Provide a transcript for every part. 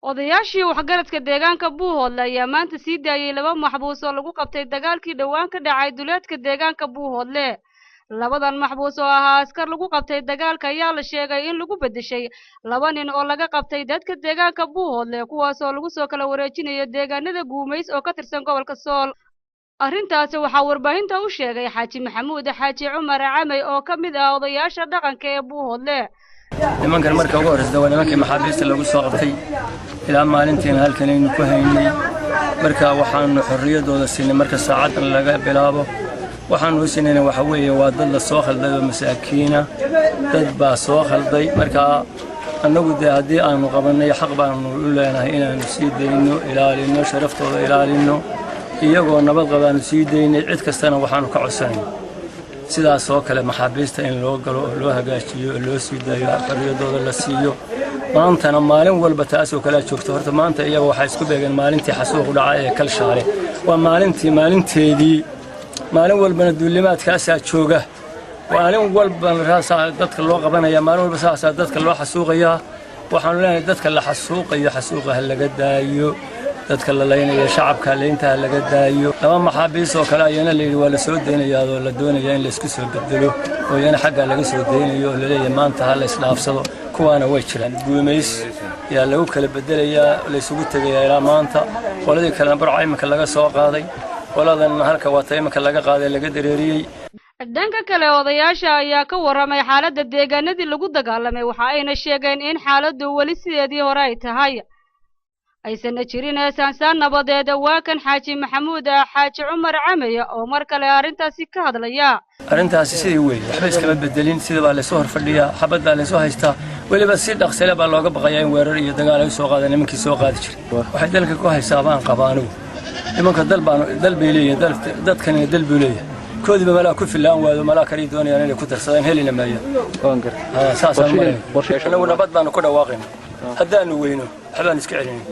odayaashii waxgaradka deegaanka Buuhoodle ayaa maanta sii daayay laba maxbuus oo lagu qabtay dagaalkii dhawaan ka dhacay duleedka deegaanka Buuhoodle. labadan maxbuus oo ahaa askar lagu qabtay dagaalka ayaa la sheegay in lagu bedeshay laba nin oo laga qabtay dadka deegaanka Buuhoodle kuwaas oo lagu soo kala wareejinayo deegaanada Guumeys oo ka tirsan gobolka Sool. arrintaasi waxaa warbaahinta u sheegay Xaaji Maxamuud Xaaji Cumar Camay oo ka mid ah odayaasha dhaqanka ee Buuhoodle. nimankan marka ugu horreysay waa nimankii maxaabiista lagu soo qabtay ilaa maalintiina halkan aynu ku haynay marka waxaanu xorriyadooda siinay marka saacadan laga bilaabo waxaanu siinayna waxa weeye waa dad la soo khalday oo masaakiina dad baa soo khalday marka annagu haddii aanu qabanay xaq baanu u leenahay inaanu sii dayno ilaalino sharaftooda ilaalino iyagoo nabad qabaanu sii daynay cid kastana waxaanu ka codsanay sidaas oo kale maxaabiista in loo galo oo loo hagaajiyo oo loo sii daayo xorriyadooda la siiyo maantana maalin walba taas oo kala joogto horta maanta iyaga waxa isku beegan maalintii xasuuq dhacay ee Kalshaale waa maalinteedii maalin walbana duulimaadkaas jooga maalin walbana raasa dadka loo qabanaya maalin walba saasa dadka loo xasuuqaya waxaan leenahay dadka la xasuuqayo xasuuqaha laga daayo dadka la leeyahay shacabka leynta laga daayo laba maxaabiis oo kale ayana leeyahay waa la soo deenayaa oo la doonayaa in la isku soo bedelo oo yana xagga laga soo deenayo oo leeyahay maanta hal isdhaafsado kuwaana way jiraan Guumeys yaa lagu kala bedelayaa la isugu tagayaa ilaa maanta qoladii kale barca imka laga soo qaaday qoladan halka waa imka laga qaaday laga dareeriyay. dhanka kale odayaasha ayaa ka waramay xaaladda deegaanadii lagu dagaalamay waxa ayna sheegeen in xaaladdu wali sideedii hore ay tahay aysan jirin saansaan nabadeed. waa kan Xaaji Maxamuud Xaaji Cumar Camay oo mar kale arrintaasi ka hadlaya. arrintaasi sidii weey waxba iskama bedelin sida baa la soo horfadhiyaa xabadda la soo haystaa waliba si dhaqsale baa looga baqayaa in weerar iyo dagaal ay soo qaadaan nimankii soo qaadi jiray waxay dalka ku haysabaan qabaanu nimanka dal bay leeyihiin dadkan dal bay leeyihiin koodiba malaa ku filaan waado malaa kari doonayaan inay ku darsadaan helina maaya saasaan anagu nabad baanu ku dhawaaqaynaa haddaanu weyno waxbaan iska celinay.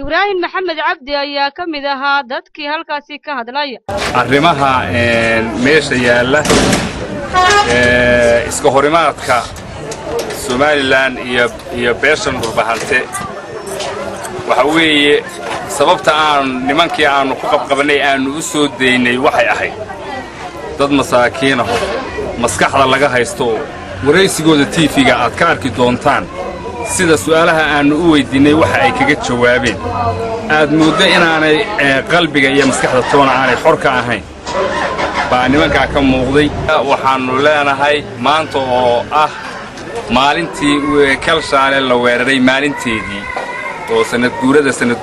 Ibrahim Maxamed Cabdi ayaa ka mid ahaa dadkii halkaasi ka hadlay arrimaha meesha yaala iska horimaadka Somaliland iyo beeshan Burbahante waxa weeye sababta aan nimankii aanu ku qabqabanay aanu u soo deynay waxay ahayd dad masaakiin ah maskaxda laga haysto wareysigooda TV-ga aad ka arki doontaan sida su'aalaha aanu u weydiinay waxa ay kaga jawaabeen aad muddo inaanay qalbiga iyo maskaxda toona aanay xor ka ahayn baa nimanka ka muuqday waxaanu leenahay maanta oo ah maalintii Kalshaale la weeraray maalinteedii oo sanad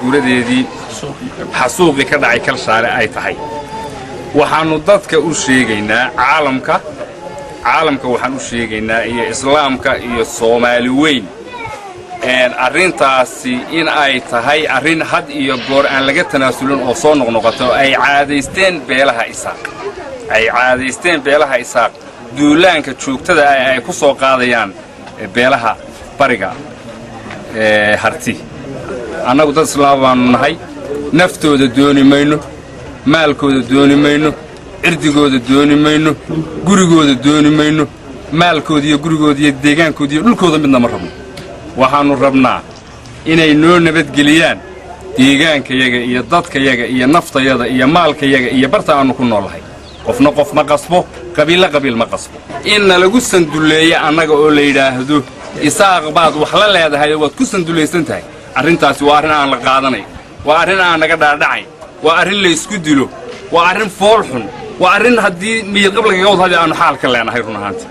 guuradeedii xasuuqi ka dhacay Kalshaale ay tahay waxaanu dadka u sheegaynaa caalamka waxaan u sheegaynaa iyo islaamka iyo Soomaali weyn arrintaasi in ay tahay arrin had iyo goor aan laga tanaasulin oo soo noqnoqoto ay caadaysteen beelaha isaaq duulaanka joogtada ay ku soo qaadayaan beelaha bariga harti annagu dad islaam baanu nahay naftooda dooni mayno maalkooda dooni mayno cirdigooda dooni mayno gurigooda dooni mayno maalkooda iyo gurigooda iyo deegaankooda iyo dhulkooda midna ma rabno waxaanu rabnaa inay noo nabadgeliyaan deegaankayaga iyo dadkayaga iyo naftayada iyo maalkayaga iyo barta aanu ku noolahay qofna qof ma qasbo qabiil ma qasbo in lagu sanduleeyo annaga oo la yiraahdo isaaq baad wax la leedahay waad ku sandulaysan tahay arrintaasi waa arrin aan la qaadanay waa arrin aan naga dhaadhacay waa arrin la isku dilo waa arrin fool xun waa arrin haddii miyad qabliga wad hadii aanu xaal ka leenahay run ahaantii.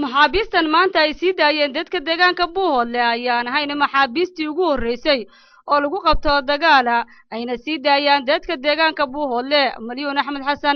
maxaabiistan maanta ay sii daayeen dadka deegaanka Buuhoodle ayaan ahayn maxaabiistii ugu horeysay oo lagu qabto dagaal ayna sii daayaan dadka deegaanka Buuhoodle. Maliyuun Axmed Xasan.